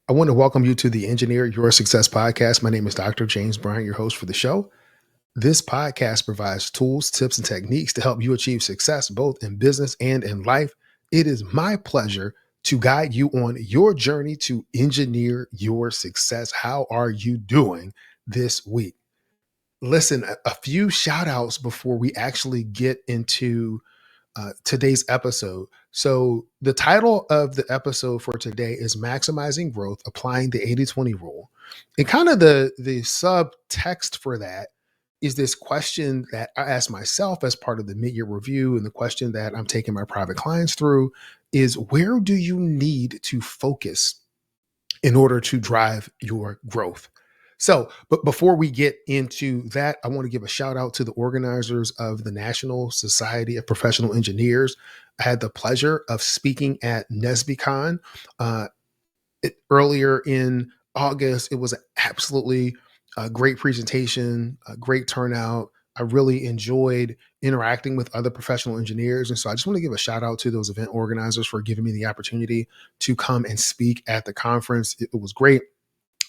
I want to welcome you to the Engineer Your Success podcast. My name is Dr. James Bryant, your host for the show. This podcast provides tools, tips, and techniques to help you achieve success both in business and in life. It is my pleasure to guide you on your journey to engineer your success. How are you doing this week? Listen, a few shout outs before we actually get into today's episode. So, the title of the episode for today is Maximizing Growth, Applying the 80/20 Rule. And kind of the subtext for that is this question that I asked myself as part of the mid year review. And the question that I'm taking my private clients through is, where do you need to focus in order to drive your growth? So, but before we get into that, I want to give a shout out to the organizers of the National Society of Professional Engineers. I had the pleasure of speaking at NSBCon earlier in August. It was an absolutely great presentation, a great turnout. I really enjoyed interacting with other professional engineers. And so I just want to give a shout out to those event organizers for giving me the opportunity to come and speak at the conference. It was great.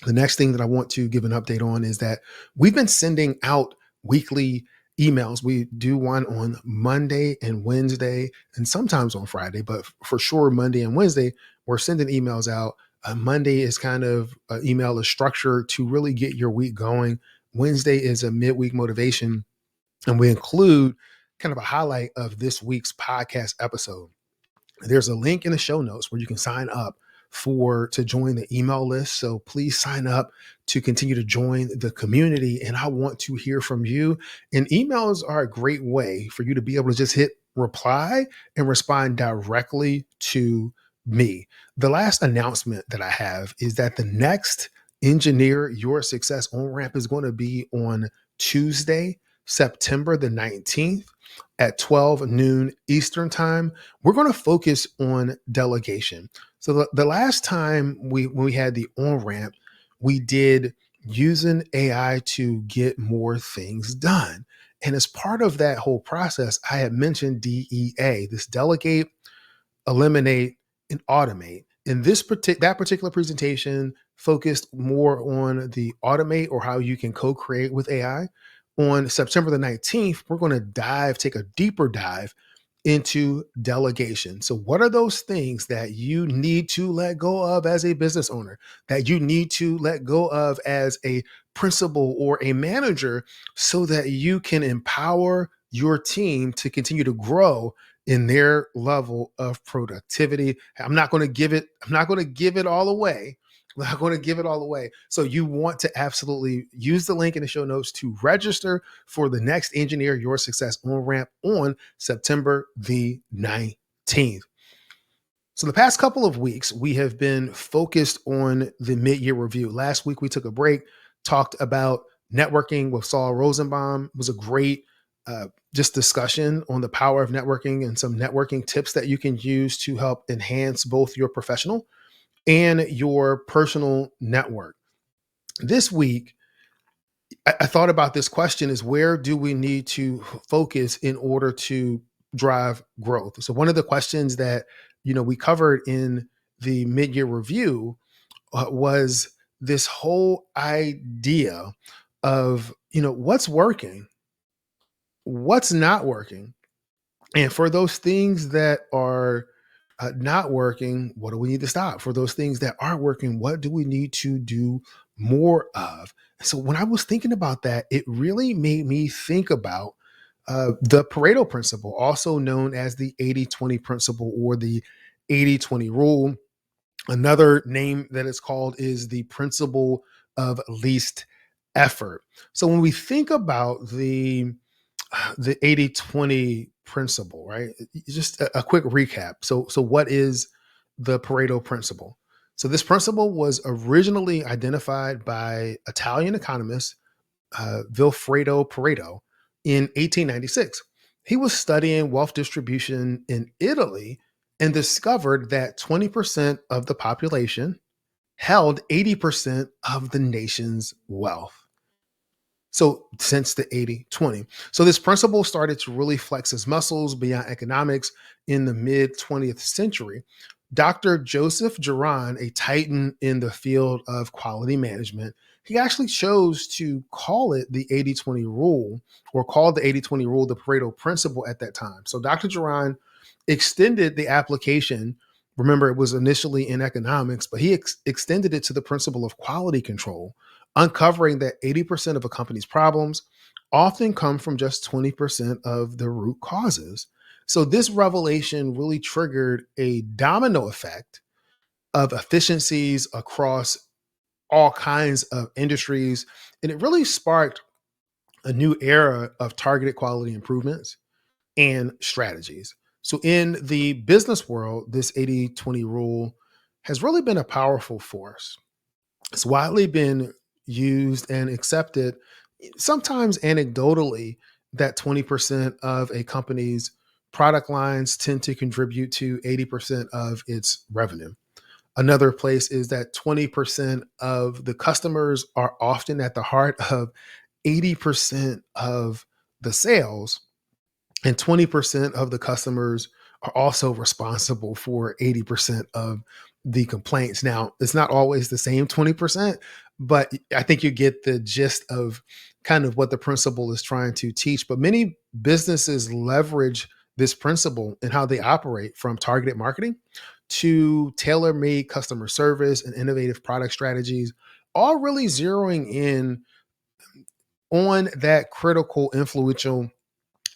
The next thing that I want to give an update on is that we've been sending out weekly emails. We do one on Monday and Wednesday, and sometimes on Friday, but for sure, Monday and Wednesday, we're sending emails out. Monday is kind of email is structured to really get your week going. Wednesday is a midweek motivation, and we include kind of a highlight of this week's podcast episode. There's a link in the show notes where you can sign up to join the email list. So please sign up to continue to join the community. And I want to hear from you. And emails are a great way for you to be able to just hit reply and respond directly to me. The last announcement that I have is that the next Engineer Your Success on ramp is going to be on Tuesday, September the 19th at 12 noon Eastern time. We're going to focus on delegation. So the last time when we had the on-ramp, we did using AI to get more things done. And as part of that whole process, I had mentioned DEA, this delegate, eliminate, and automate. And that particular presentation focused more on the automate, or how you can co-create with AI. On September the 19th, we're going to take a deeper dive into delegation. So, what are those things that you need to let go of as a business owner, that you need to let go of as a principal or a manager, so that you can empower your team to continue to grow in their level of productivity? I'm not going to give it all away. I'm not going to give it all away. So you want to absolutely use the link in the show notes to register for the next Engineer Your Success on ramp on September the 19th. So the past couple of weeks, we have been focused on the mid-year review. Last week, we took a break, talked about networking with Saul Rosenbaum. It was a great just discussion on the power of networking and some networking tips that you can use to help enhance both your professional and your personal network. This week, I thought about this question: is where do we need to focus in order to drive growth? So one of the questions that we covered in the mid-year review was this whole idea of what's working, what's not working, and for those things that are not working, what do we need to stop? For those things that aren't working, what do we need to do more of? So when I was thinking about that, it really made me think about the Pareto principle, also known as the 80/20 principle or the 80/20 rule. Another name that it's called is the principle of least effort. So when we think about the 80/20 principle, right? Just a quick recap. So what is the Pareto principle? So this principle was originally identified by Italian economist Vilfredo Pareto in 1896. He was studying wealth distribution in Italy and discovered that 20% of the population held 80% of the nation's wealth. So since the 80/20. So this principle started to really flex its muscles beyond economics in the mid 20th century. Dr. Joseph Juran, a titan in the field of quality management, he actually chose to call it the 80-20 rule, or called the 80-20 rule the Pareto principle at that time. So Dr. Juran extended the application. Remember, it was initially in economics, but he extended it to the principle of quality control, uncovering that 80% of a company's problems often come from just 20% of the root causes. So this revelation really triggered a domino effect of efficiencies across all kinds of industries. And it really sparked a new era of targeted quality improvements and strategies. So in the business world, this 80-20 rule has really been a powerful force. It's widely been used and accepted, sometimes anecdotally, that 20% of a company's product lines tend to contribute to 80% of its revenue. Another place is that 20% of the customers are often at the heart of 80% of the sales, and 20% of the customers are also responsible for 80% of the complaints. Now, it's not always the same 20%, but I think you get the gist of kind of what the principle is trying to teach. But many businesses leverage this principle in how they operate, from targeted marketing to tailor made customer service and innovative product strategies, all really zeroing in on that critical, influential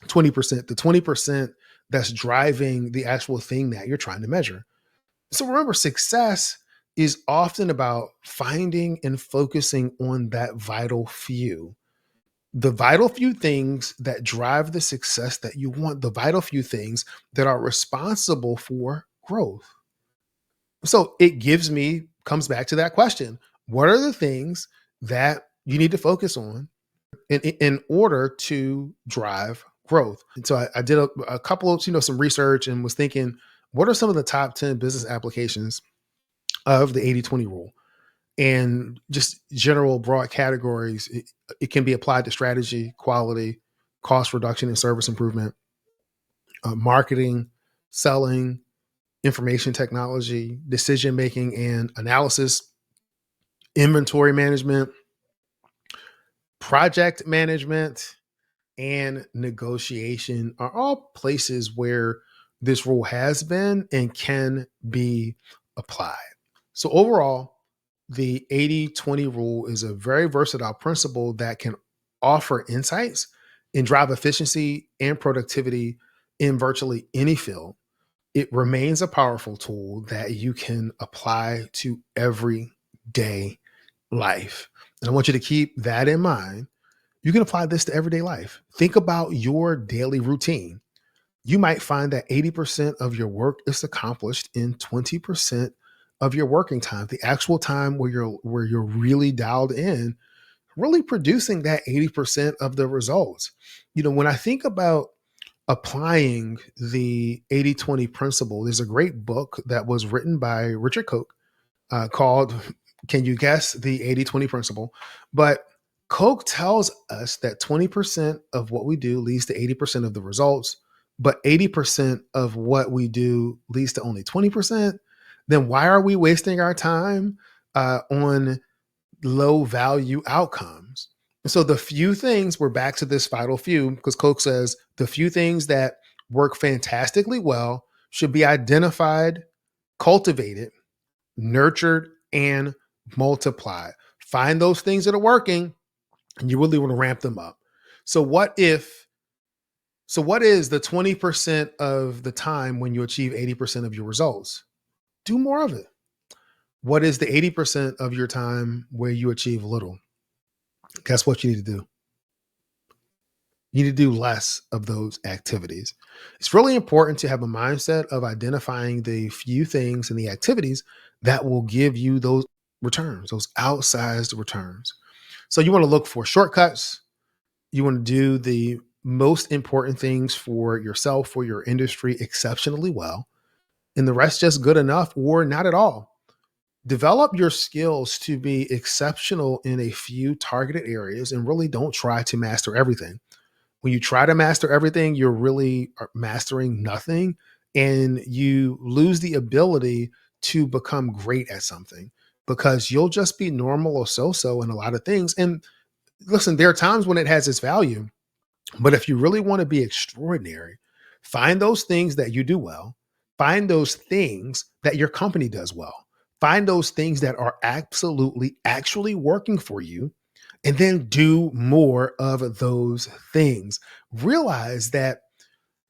20%, the 20% that's driving the actual thing that you're trying to measure. So remember, success is often about finding and focusing on that vital few, the vital few things that drive the success that you want, the vital few things that are responsible for growth. So it comes back to that question. What are the things that you need to focus on in order to drive growth? And so I did a couple of, some research, and was thinking, what are some of the top 10 business applications of the 80-20 rule? And just general broad categories. It can be applied to strategy, quality, cost reduction and service improvement, marketing, selling, information technology, decision making and analysis, inventory management, project management, and negotiation are all places where this rule has been and can be applied. So, overall, the 80-20 rule is a very versatile principle that can offer insights and drive efficiency and productivity in virtually any field. It remains a powerful tool that you can apply to everyday life. And I want you to keep that in mind. You can apply this to everyday life. Think about your daily routine. You might find that 80% of your work is accomplished in 20% of your working time, the actual time where you're really dialed in, really producing that 80% of the results. When I think about applying the 80-20 principle, there's a great book that was written by Richard Koch called Can You Guess the 80-20 Principle? But Koch tells us that 20% of what we do leads to 80% of the results, but 80% of what we do leads to only 20%. Then why are we wasting our time on low value outcomes? And so the few things, we're back to this vital few, because Koch says the few things that work fantastically well should be identified, cultivated, nurtured, and multiplied. Find those things that are working, and you really want to ramp them up. So what is the 20% of the time when you achieve 80% of your results? Do more of it. What is the 80% of your time where you achieve little? Guess what you need to do? You need to do less of those activities. It's really important to have a mindset of identifying the few things and the activities that will give you those returns, those outsized returns. So you want to look for shortcuts. You want to do the most important things for yourself, for your industry exceptionally well, and the rest just good enough or not at all. Develop your skills to be exceptional in a few targeted areas, and really don't try to master everything. When you try to master everything, you're really mastering nothing, and you lose the ability to become great at something because you'll just be normal or so in a lot of things. And listen, there are times when it has its value, but if you really want to be extraordinary, find those things that you do well, find those things that your company does well, find those things that are absolutely actually working for you, and then do more of those things. Realize that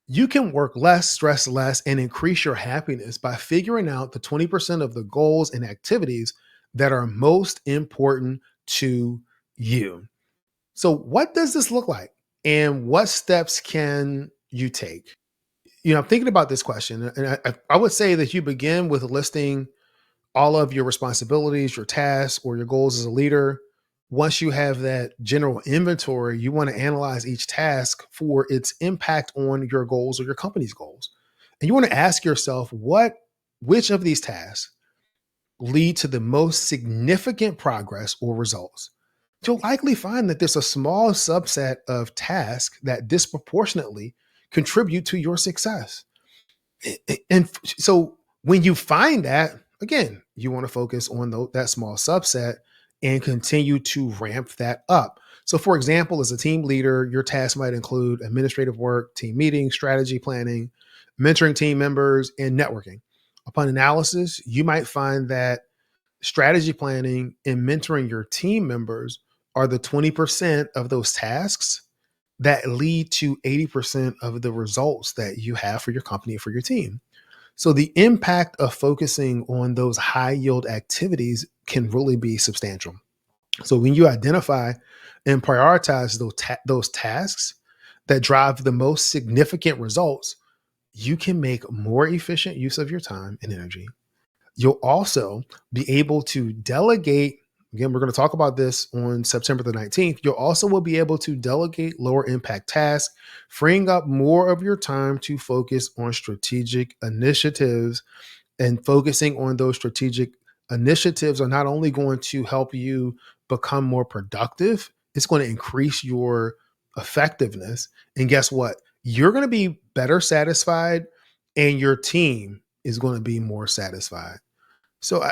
you can work less, stress less, and increase your happiness by figuring out the 20% of the goals and activities that are most important to you. So, what does this look like? And what steps can you take? I'm thinking about this question, and I would say that you begin with listing all of your responsibilities, your tasks, or your goals as a leader. Once you have that general inventory, you want to analyze each task for its impact on your goals or your company's goals. And you want to ask yourself which of these tasks lead to the most significant progress or results. You'll likely find that there's a small subset of tasks that disproportionately contribute to your success. And so when you find that, again, you want to focus on that small subset and continue to ramp that up. So, for example, as a team leader, your tasks might include administrative work, team meetings, strategy planning, mentoring team members, and networking. Upon analysis, you might find that strategy planning and mentoring your team members are the 20% of those tasks that lead to 80% of the results that you have for your company, for your team. So the impact of focusing on those high yield activities can really be substantial. So when you identify and prioritize those tasks that drive the most significant results, you can make more efficient use of your time and energy. You'll also be able to delegate. Again, we're going to talk about this on September the 19th. You'll also will be able to delegate lower impact tasks, freeing up more of your time to focus on strategic initiatives. And focusing on those strategic initiatives are not only going to help you become more productive, it's going to increase your effectiveness. And guess what? You're going to be better satisfied, and your team is going to be more satisfied. So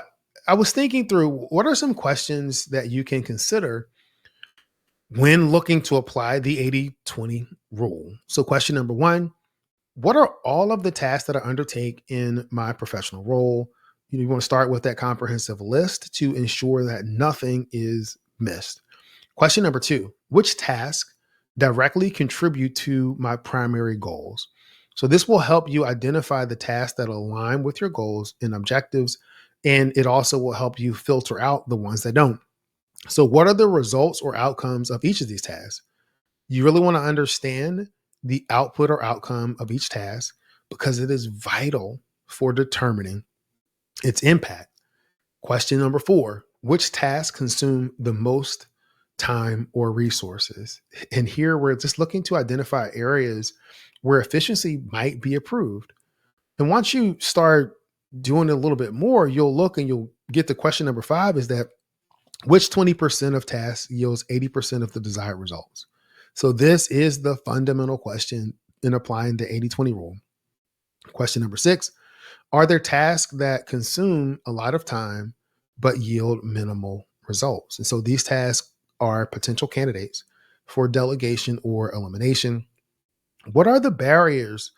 I was thinking through what are some questions that you can consider when looking to apply the 80-20 rule. So, question number one: what are all of the tasks that I undertake in my professional role? You want to start with that comprehensive list to ensure that nothing is missed. Question number two: which tasks directly contribute to my primary goals? So this will help you identify the tasks that align with your goals and objectives, and it also will help you filter out the ones that don't. So what are the results or outcomes of each of these tasks? You really want to understand the output or outcome of each task because it is vital for determining its impact. Question number four: which tasks consume the most time or resources? And here we're just looking to identify areas where efficiency might be improved. And once you start doing a little bit more, you'll look and you'll get to question number five: is that which 20% of tasks yields 80% of the desired results? So this is the fundamental question in applying the 80-20 rule. Question number six: are there tasks that consume a lot of time but yield minimal results? And so these tasks are potential candidates for delegation or elimination. What are the barriers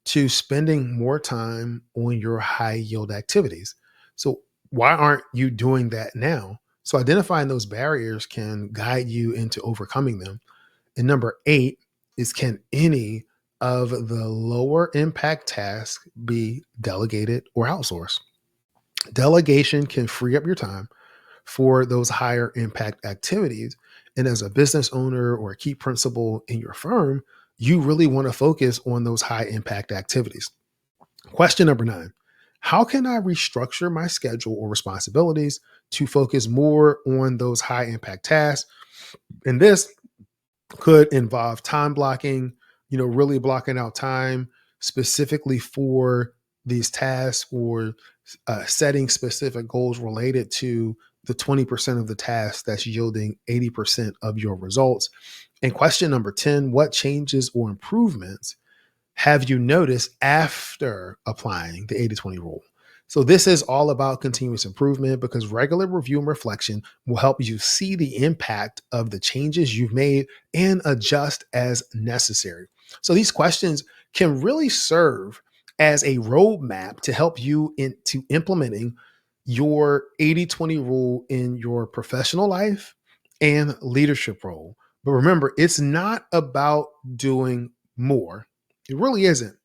to spending more time on your high yield activities? So, why aren't you doing that now? So, identifying those barriers can guide you into overcoming them. And number eight is, can any of the lower impact tasks be delegated or outsourced? Delegation can free up your time for those higher impact activities. And as a business owner or a key principal in your firm, you really want to focus on those high impact activities. Question number nine: how can I restructure my schedule or responsibilities to focus more on those high impact tasks? And this could involve time blocking, really blocking out time specifically for these tasks, or setting specific goals related to the 20% of the tasks that's yielding 80% of your results. And question number 10: what changes or improvements have you noticed after applying the 80/20 rule? So, this is all about continuous improvement because regular review and reflection will help you see the impact of the changes you've made and adjust as necessary. So, these questions can really serve as a roadmap to help you into implementing your 80/20 rule in your professional life and leadership role. But remember, it's not about doing more. It really isn't.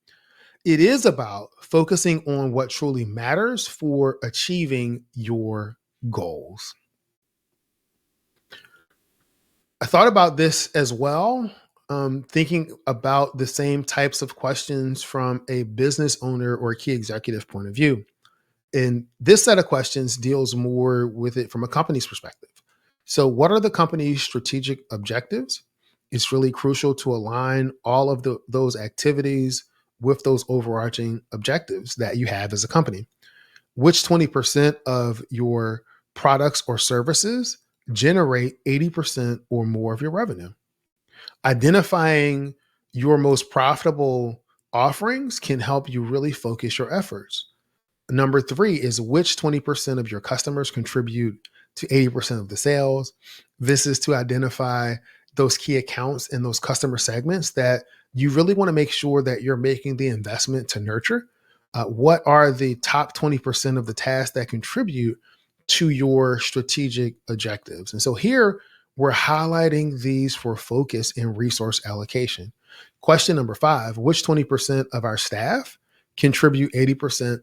It is about focusing on what truly matters for achieving your goals. I thought about this as well, thinking about the same types of questions from a business owner or key executive point of view. And this set of questions deals more with it from a company's perspective. So, what are the company's strategic objectives? It's really crucial to align all of those activities with those overarching objectives that you have as a company. Which 20% of your products or services generate 80% or more of your revenue? Identifying your most profitable offerings can help you really focus your efforts. Number three is which 20% of your customers contribute to 80% of the sales. This is to identify those key accounts and those customer segments that you really want to make sure that you're making the investment to nurture. What are the top 20% of the tasks that contribute to your strategic objectives? And so here we're highlighting these for focus and resource allocation. Question number five, which 20% of our staff contribute 80%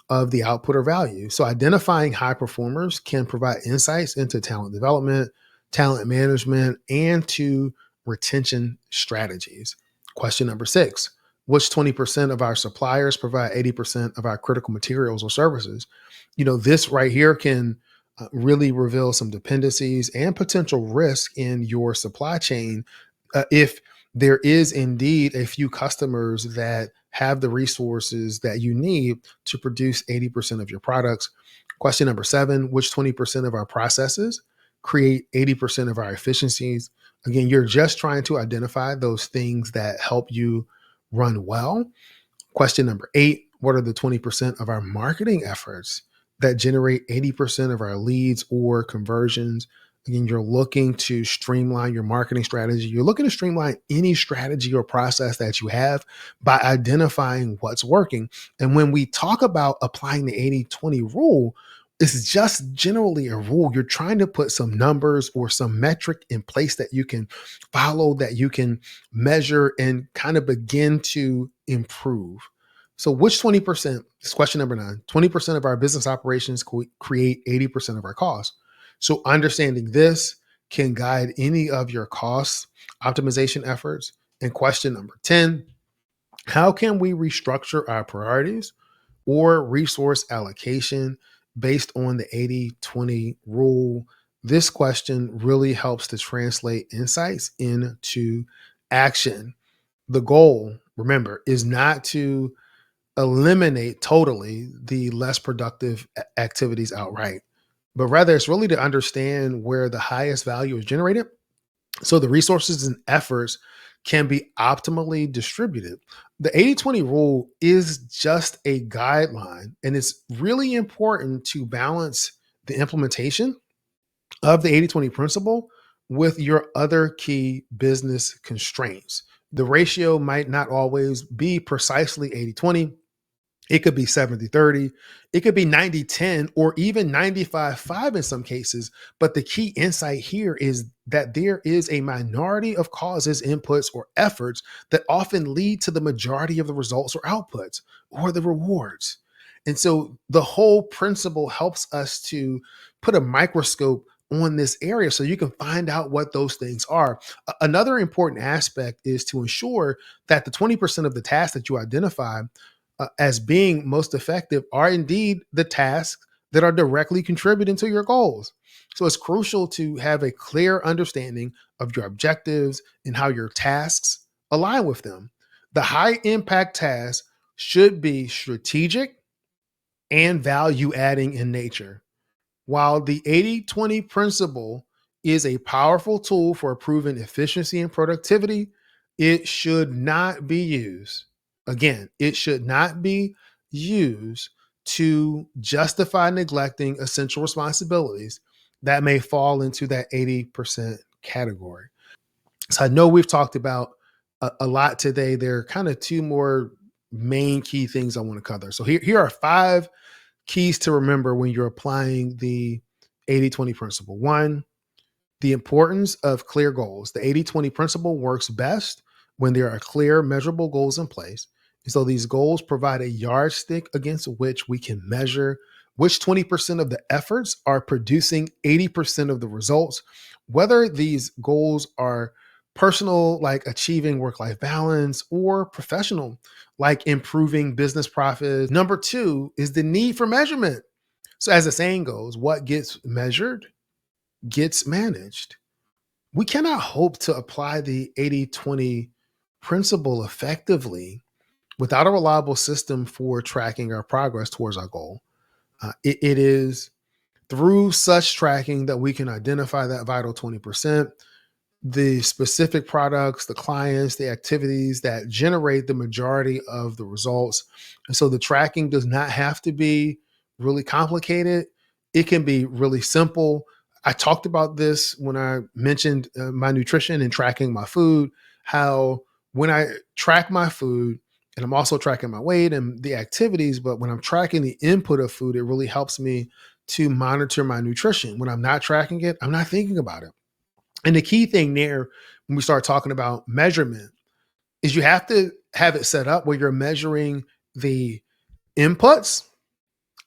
of the output or value? So identifying high performers can provide insights into talent development, talent management, and to retention strategies. Question number six, which 20% of our suppliers provide 80% of our critical materials or services? This right here can really reveal some dependencies and potential risk in your supply chain if there is indeed a few customers that have the resources that you need to produce 80% of your products. Question number seven, which 20% of our processes create 80% of our efficiencies? Again, you're just trying to identify those things that help you run well. Question number eight, what are the 20% of our marketing efforts that generate 80% of our leads or conversions? Again, you're looking to streamline your marketing strategy. You're looking to streamline any strategy or process that you have by identifying what's working. And when we talk about applying the 80/20 rule, it's just generally a rule. You're trying to put some numbers or some metric in place that you can follow, that you can measure and kind of begin to improve. So, which 20%, this is question number nine, 20% of our business operations create 80% of our costs. So, understanding this can guide any of your cost optimization efforts. And question number 10, how can we restructure our priorities or resource allocation based on the 80/20 rule? This question really helps to translate insights into action. The goal, remember, is not to eliminate totally the less productive activities outright, but rather it's really to understand where the highest value is generated so the resources and efforts can be optimally distributed. The 80/20 rule is just a guideline, and it's really important to balance the implementation of the 80/20 principle with your other key business constraints. The ratio might not always be precisely 80/20. It could be 70/30. It could be 90/10, or even 95/5 in some cases. But the key insight here is that there is a minority of causes, inputs, or efforts that often lead to the majority of the results or outputs or the rewards. And so the whole principle helps us to put a microscope on this area so you can find out what those things are. Another important aspect is to ensure that the 20% of the tasks that you identify as being most effective are indeed the tasks that are directly contributing to your goals. So it's crucial to have a clear understanding of your objectives and how your tasks align with them. The high impact tasks should be strategic and value adding in nature. While the 80/20 principle is a powerful tool for improving efficiency and productivity, it should not be used Again, it should not be used to justify neglecting essential responsibilities that may fall into that 80% category. So I know we've talked about a lot today. There are kind of two more main key things I want to cover. So here are five keys to remember when you're applying the 80/20 principle. One, the importance of clear goals. The 80/20 principle works best when there are clear, measurable goals in place. And so these goals provide a yardstick against which we can measure which 20% of the efforts are producing 80% of the results, whether these goals are personal, like achieving work life balance, or professional, like improving business profits. Number two is the need for measurement. So, as the saying goes, what gets measured gets managed. We cannot hope to apply the 80/20 principle effectively without a reliable system for tracking our progress towards our goal. It is through such tracking that we can identify that vital 20%, the specific products, the clients, the activities that generate the majority of the results. And so the tracking does not have to be really complicated. It can be really simple. I talked about this when I mentioned my nutrition and tracking my food, how when I track my food, and I'm also tracking my weight and the activities, but when I'm tracking the input of food, it really helps me to monitor my nutrition. When I'm not tracking it, I'm not thinking about it. And the key thing there, when we start talking about measurement, is you have to have it set up where you're measuring the inputs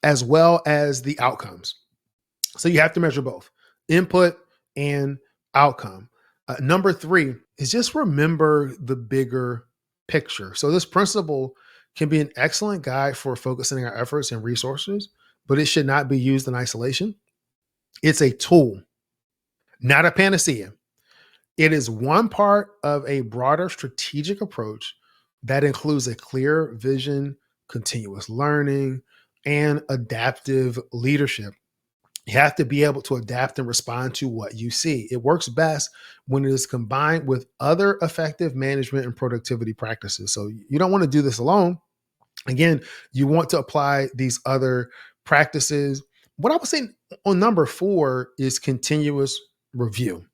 as well as the outcomes. So you have to measure both input and outcome. Number three is just remember the bigger picture. So this principle can be an excellent guide for focusing our efforts and resources, but it should not be used in isolation. It's a tool, not a panacea. It is one part of a broader strategic approach that includes a clear vision, continuous learning, and adaptive leadership. You have to be able to adapt and respond to what you see. It works best when it is combined with other effective management and productivity practices. So you don't want to do this alone. Again, you want to apply these other practices. What I would say on number four is continuous review.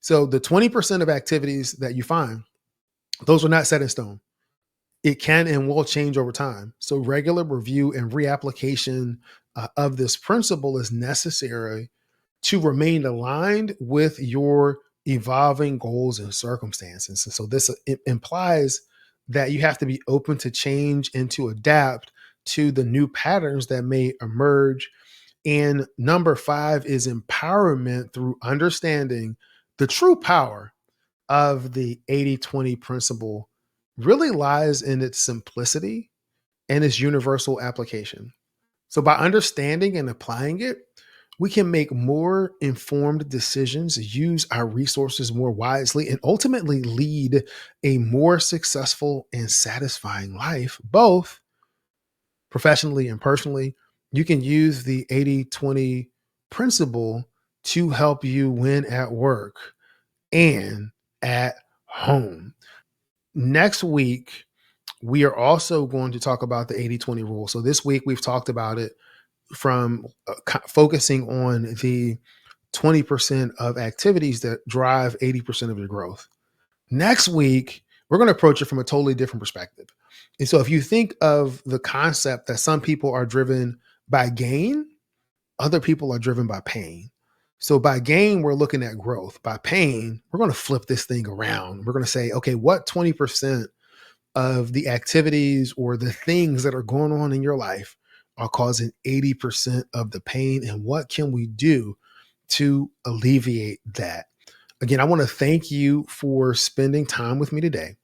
So the 20% of activities that you find, those are not set in stone. It can and will change over time. So regular review and reapplication of this principle is necessary to remain aligned with your evolving goals and circumstances. And so this implies that you have to be open to change and to adapt to the new patterns that may emerge. And number five is empowerment through understanding the true power of the 80/20 principle really lies in its simplicity and its universal application. So, by understanding and applying it, we can make more informed decisions, use our resources more wisely, and ultimately lead a more successful and satisfying life, both professionally and personally. You can use the 80/20 principle to help you win at work and at home. Next week, we are also going to talk about the 80/20 rule. So this week, we've talked about it from focusing on the 20% of activities that drive 80% of your growth. Next week, we're going to approach it from a totally different perspective. And so if you think of the concept that some people are driven by gain, other people are driven by pain. So by gain, we're looking at growth. By pain, we're going to flip this thing around. We're going to say, okay, what 20% of the activities or the things that are going on in your life are causing 80% of the pain? And what can we do to alleviate that? Again, I want to thank you for spending time with me today.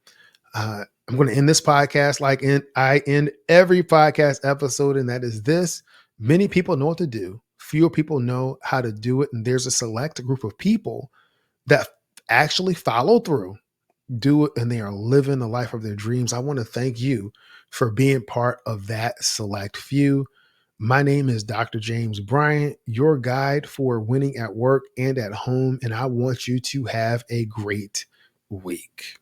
I'm going to end this podcast like I end every podcast episode, and that is this. Many people know what to do. Fewer people know how to do it. And there's a select group of people that actually follow through, do it, and they are living the life of their dreams. I want to thank you for being part of that select few. My name is Dr. James Bryant, your guide for winning at work and at home, and I want you to have a great week.